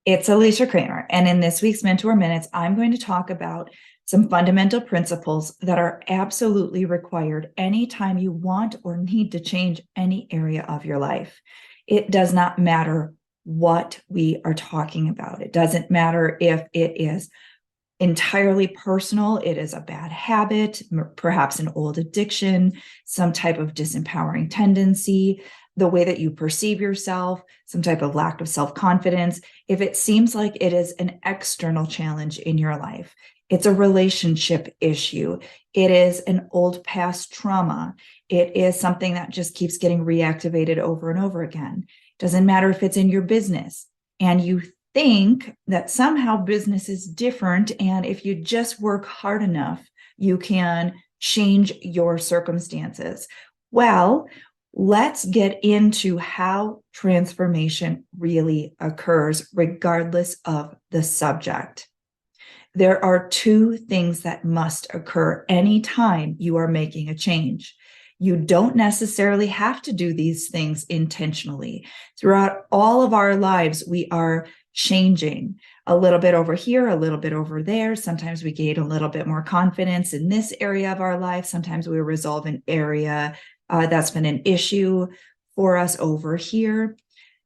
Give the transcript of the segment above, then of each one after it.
It's Alicia Kramer, and in this week's Mentor Minutes, I'm going to talk about some fundamental principles that are absolutely required anytime you want or need to change any area of your life. It does not matter what we are talking about. It doesn't matter if it is entirely personal, it is a bad habit, perhaps an old addiction, some type of disempowering tendency, the way that you perceive yourself, some type of lack of self-confidence. If it seems like it is an external challenge in your life, it's a relationship issue, it is an old past trauma, it is something that just keeps getting reactivated over and over again. Doesn't matter if it's in your business and you think that somehow business is different, and if you just work hard enough, you can change your circumstances. Well, let's get into how transformation really occurs, regardless of the subject. There are two things that must occur anytime you are making a change. You don't necessarily have to do these things intentionally. Throughout all of our lives, we are changing a little bit over here, a little bit over there. Sometimes we gain a little bit more confidence in this area of our life. Sometimes we resolve an area that's been an issue for us over here.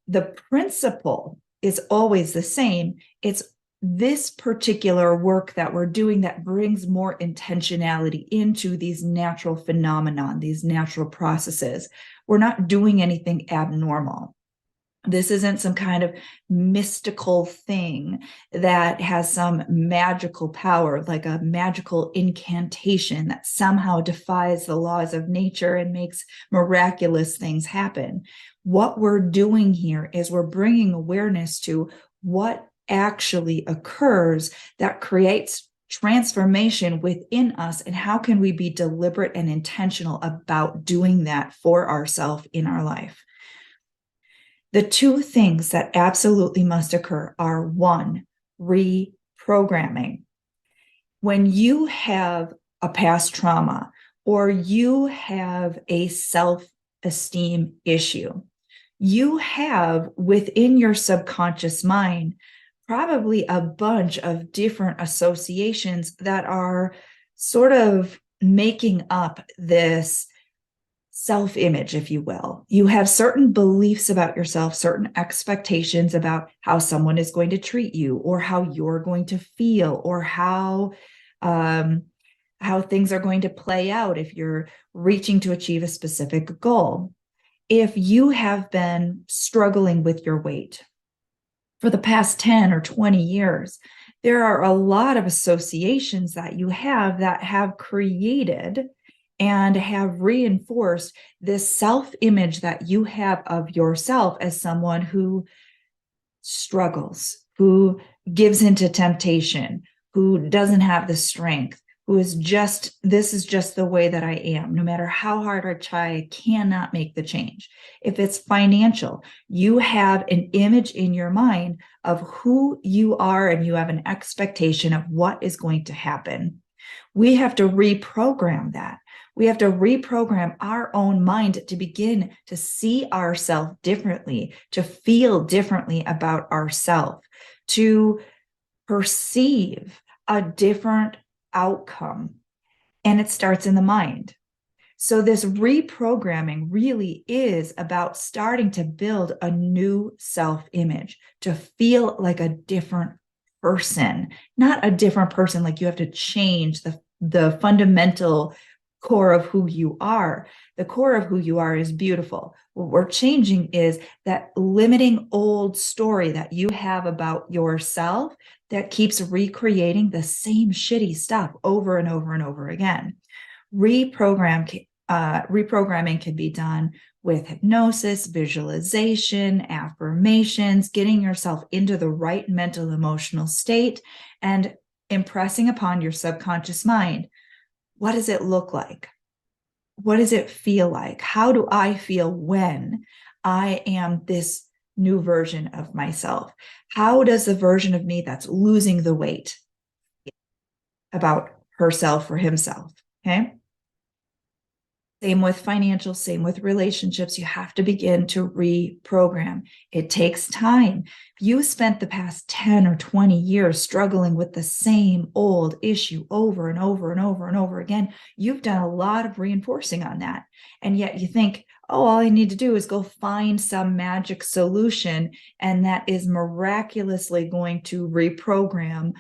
The principle is always the same. It's this particular work that we're doing that brings more intentionality into these natural phenomenon, these natural processes. We're not doing anything abnormal. This isn't some kind of mystical thing that has some magical power, like a magical incantation that somehow defies the laws of nature and makes miraculous things happen. What we're doing here is we're bringing awareness to what actually occurs that creates transformation within us, and how can we be deliberate and intentional about doing that for ourselves in our life. The two things that absolutely must occur are, one, reprogramming. When you have a past trauma or you have a self-esteem issue, you have within your subconscious mind probably a bunch of different associations that are sort of making up this self-image, if you will. You have certain beliefs about yourself, certain expectations about how someone is going to treat you, or how you're going to feel, or how things are going to play out if you're reaching to achieve a specific goal. If you have been struggling with your weight for the past 10 or 20 years, there are a lot of associations that you have that have created and have reinforced this self-image that you have of yourself as someone who struggles, who gives into temptation, who doesn't have the strength, who is just, this is just the way that I am. No matter how hard I try, I cannot make the change. If it's financial, you have an image in your mind of who you are, and you have an expectation of what is going to happen. We have to reprogram that. We have to reprogram our own mind to begin to see ourselves differently, to feel differently about ourselves, to perceive a different outcome. And it starts in the mind. So this reprogramming really is about starting to build a new self-image, to feel like a different person, not a different person like you have to change the fundamental core of who you are. The core of who you are is beautiful. What we're changing is that limiting old story that you have about yourself that keeps recreating the same shitty stuff over and over and over again. Reprogramming can be done with hypnosis, visualization, affirmations, getting yourself into the right mental emotional state, and impressing upon your subconscious mind. What does it look like? What does it feel like? How do I feel when I am this new version of myself? How does the version of me that's losing the weight about herself or himself? Okay. Same with financial, same with relationships. You have to begin to reprogram. It takes time. If you spent the past 10 or 20 years struggling with the same old issue over and over and over and over again, you've done a lot of reinforcing on that. And yet you think, oh, all I need to do is go find some magic solution, and that is miraculously going to reprogram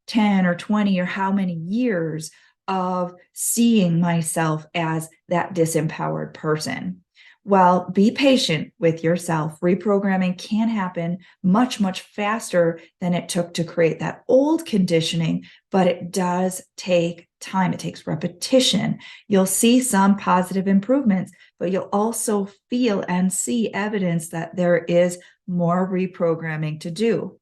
10 or 20 or how many years of seeing myself as that disempowered person. Well, be patient with yourself. Reprogramming can happen much, much faster than it took to create that old conditioning, but it does take time. It takes repetition. You'll see some positive improvements, but you'll also feel and see evidence that there is more reprogramming to do.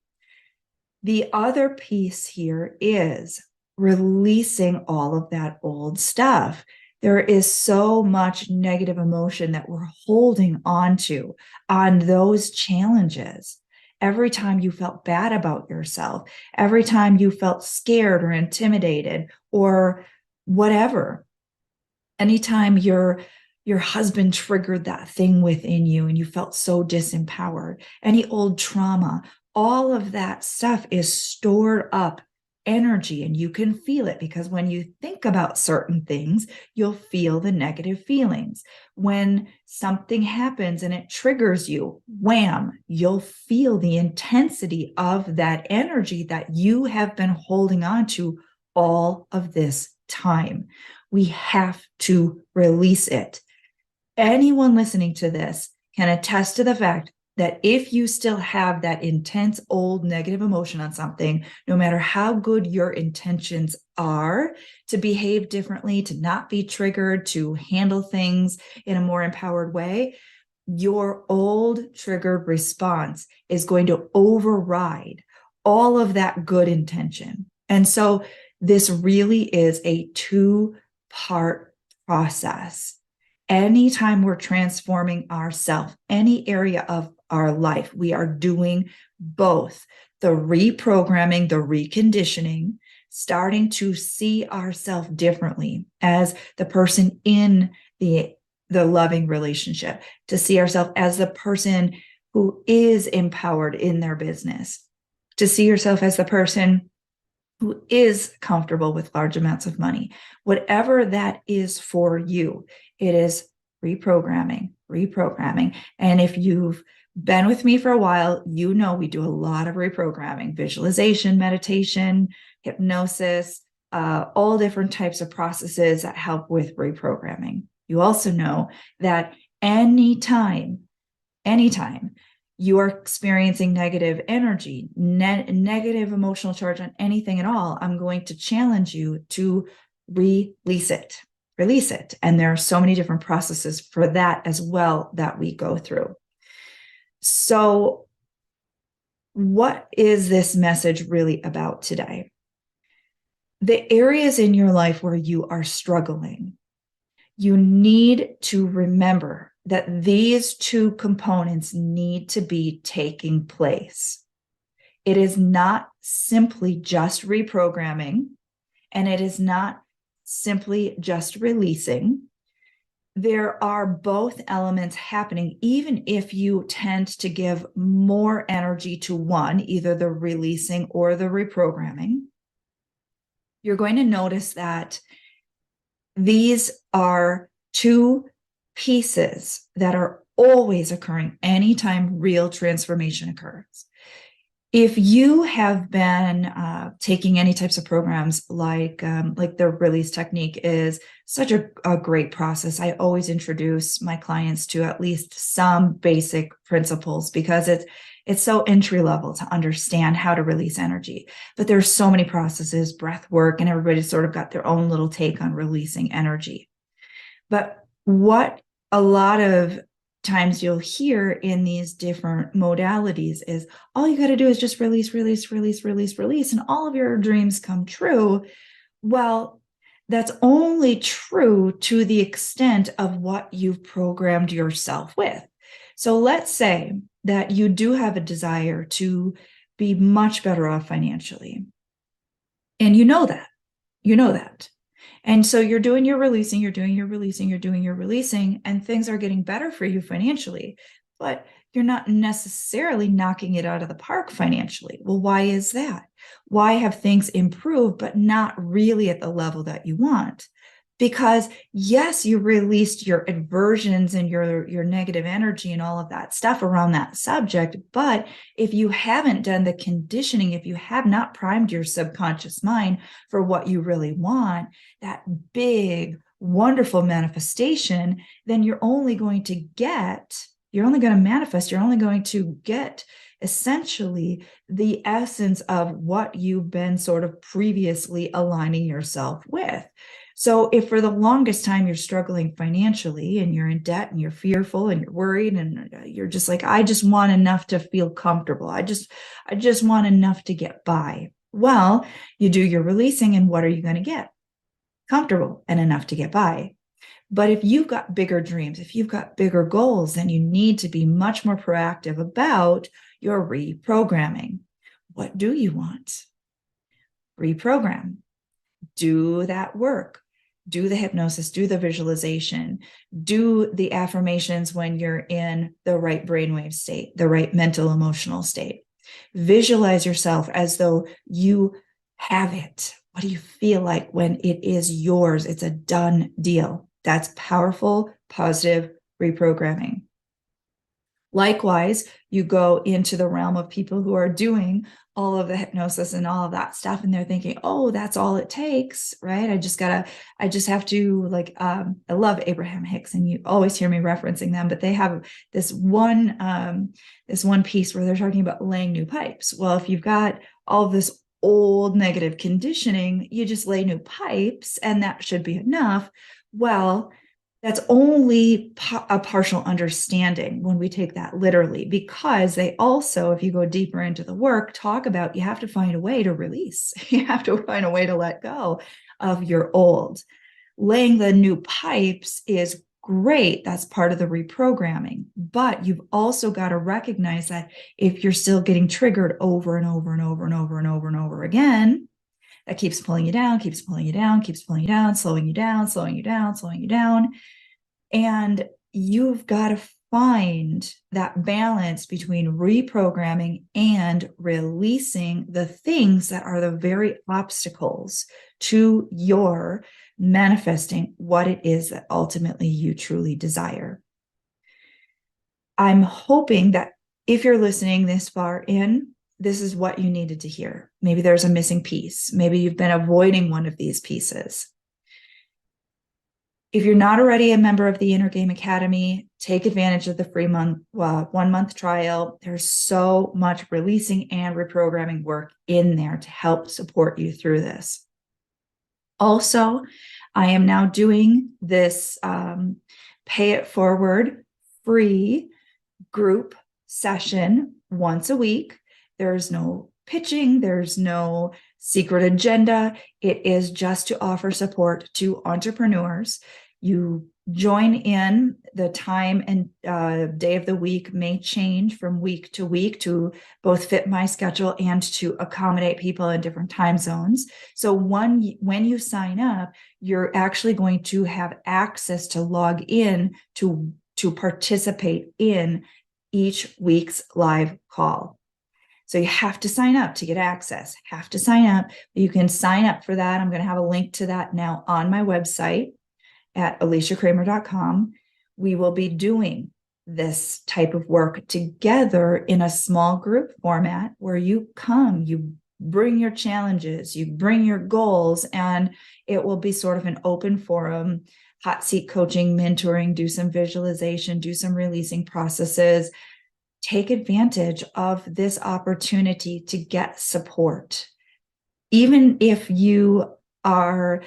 The other piece here is releasing all of that old stuff. There is so much negative emotion that we're holding on to on those challenges. Every time you felt bad about yourself, every time you felt scared or intimidated or whatever, anytime your husband triggered that thing within you and you felt so disempowered, any old trauma, all of that stuff is stored up energy, and you can feel it because when you think about certain things, you'll feel the negative feelings. When something happens and it triggers you, wham, you'll feel the intensity of that energy that you have been holding on to all of this time. We have to release it. Anyone listening to this can attest to the fact that if you still have that intense old negative emotion on something, no matter how good your intentions are to behave differently, to not be triggered, to handle things in a more empowered way, your old triggered response is going to override all of that good intention. And so this really is a two-part process. Anytime we're transforming ourselves, any area of our life, we are doing both the reprogramming, the reconditioning, starting to see ourselves differently as the person in the loving relationship, to see ourselves as the person who is empowered in their business, to see yourself as the person who is comfortable with large amounts of money. Whatever that is for you, it is reprogramming. And if you've been with me for a while, you know we do a lot of reprogramming: visualization, meditation, hypnosis, all different types of processes that help with reprogramming. You also know that anytime you are experiencing negative energy, negative emotional charge on anything at all, I'm going to challenge you to release it. And there are so many different processes for that as well that we go through. So what is this message really about today? The areas in your life where you are struggling, you need to remember that these two components need to be taking place. It is not simply just reprogramming, and it is not simply just releasing. There are both elements happening, even if you tend to give more energy to one, either the releasing or the reprogramming. You're going to notice that these are two pieces that are always occurring anytime real transformation occurs. If you have been taking any types of programs like the release technique is such a great process. I always introduce my clients to at least some basic principles because it's so entry level to understand how to release energy. But there's so many processes, breath work, and everybody's sort of got their own little take on releasing energy. But what a lot of times you'll hear in these different modalities is all you got to do is just release, and all of your dreams come true. Well, that's only true to the extent of what you've programmed yourself with. So let's say that you do have a desire to be much better off financially. And you know that. And so you're doing your releasing, you're doing your releasing, you're doing your releasing, and things are getting better for you financially, but you're not necessarily knocking it out of the park financially. Well, why is that? Why have things improved, but not really at the level that you want? Because yes, you released your aversions and your negative energy and all of that stuff around that subject, but if you haven't done the conditioning, if you have not primed your subconscious mind for what you really want, that big wonderful manifestation, then you're only going to manifest, you're only going to get essentially the essence of what you've been sort of previously aligning yourself with. So if for the longest time you're struggling financially and you're in debt and you're fearful and you're worried and you're just like, I just want enough to feel comfortable. I just want enough to get by. Well, you do your releasing, and what are you going to get? Comfortable and enough to get by. But if you've got bigger dreams, if you've got bigger goals, then you need to be much more proactive about your reprogramming. What do you want? Reprogram. Do that work. Do the hypnosis, do the visualization, do the affirmations when you're in the right brainwave state, the right mental emotional state. Visualize yourself as though you have it. What do you feel like when it is yours? It's a done deal. That's powerful, positive reprogramming. Likewise, you go into the realm of people who are doing all of the hypnosis and all of that stuff, and they're thinking, oh, that's all it takes, right? I just have to I love Abraham Hicks, and you always hear me referencing them, but they have this one piece where they're talking about laying new pipes. Well, if you've got all of this old negative conditioning, you just lay new pipes and that should be enough. Well, that's only a partial understanding when we take that literally, because they also, if you go deeper into the work, talk about you have to find a way to release. You have to find a way to let go of your old. Laying the new pipes is great. That's part of the reprogramming. But you've also got to recognize that if you're still getting triggered over and over and over and over and over and over again, that keeps pulling you down, keeps pulling you down, keeps pulling you down, slowing you down, slowing you down, slowing you down. And you've got to find that balance between reprogramming and releasing the things that are the very obstacles to your manifesting what it is that ultimately you truly desire. I'm hoping that if you're listening this far in, this is what you needed to hear. Maybe there's a missing piece. Maybe you've been avoiding one of these pieces. If you're not already a member of the Inner Game Academy, take advantage of the free 1 month trial. There's so much releasing and reprogramming work in there to help support you through this. Also, I am now doing this Pay It Forward free group session once a week. There's no pitching. There's no secret agenda. It is just to offer support to entrepreneurs. You join in. The time and day of the week may change from week to week to both fit my schedule and to accommodate people in different time zones. So when you sign up, you're actually going to have access to log in to participate in each week's live call. So you have to sign up to get access, have to sign up. You can sign up for that. I'm going to have a link to that now on my website at aliciakramer.com. We will be doing this type of work together in a small group format where you come, you bring your challenges, you bring your goals, and it will be sort of an open forum, hot seat coaching, mentoring, do some visualization, do some releasing processes. Take advantage of this opportunity to get support. Even if you are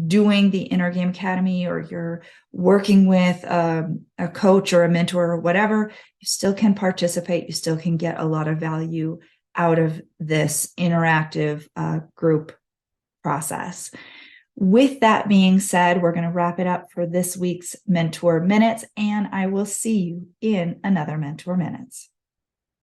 doing the Inner Game Academy or you're working with a coach or a mentor or whatever, you still can participate. You still can get a lot of value out of this interactive group process. With that being said, we're going to wrap it up for this week's Mentor Minutes, and I will see you in another Mentor Minutes.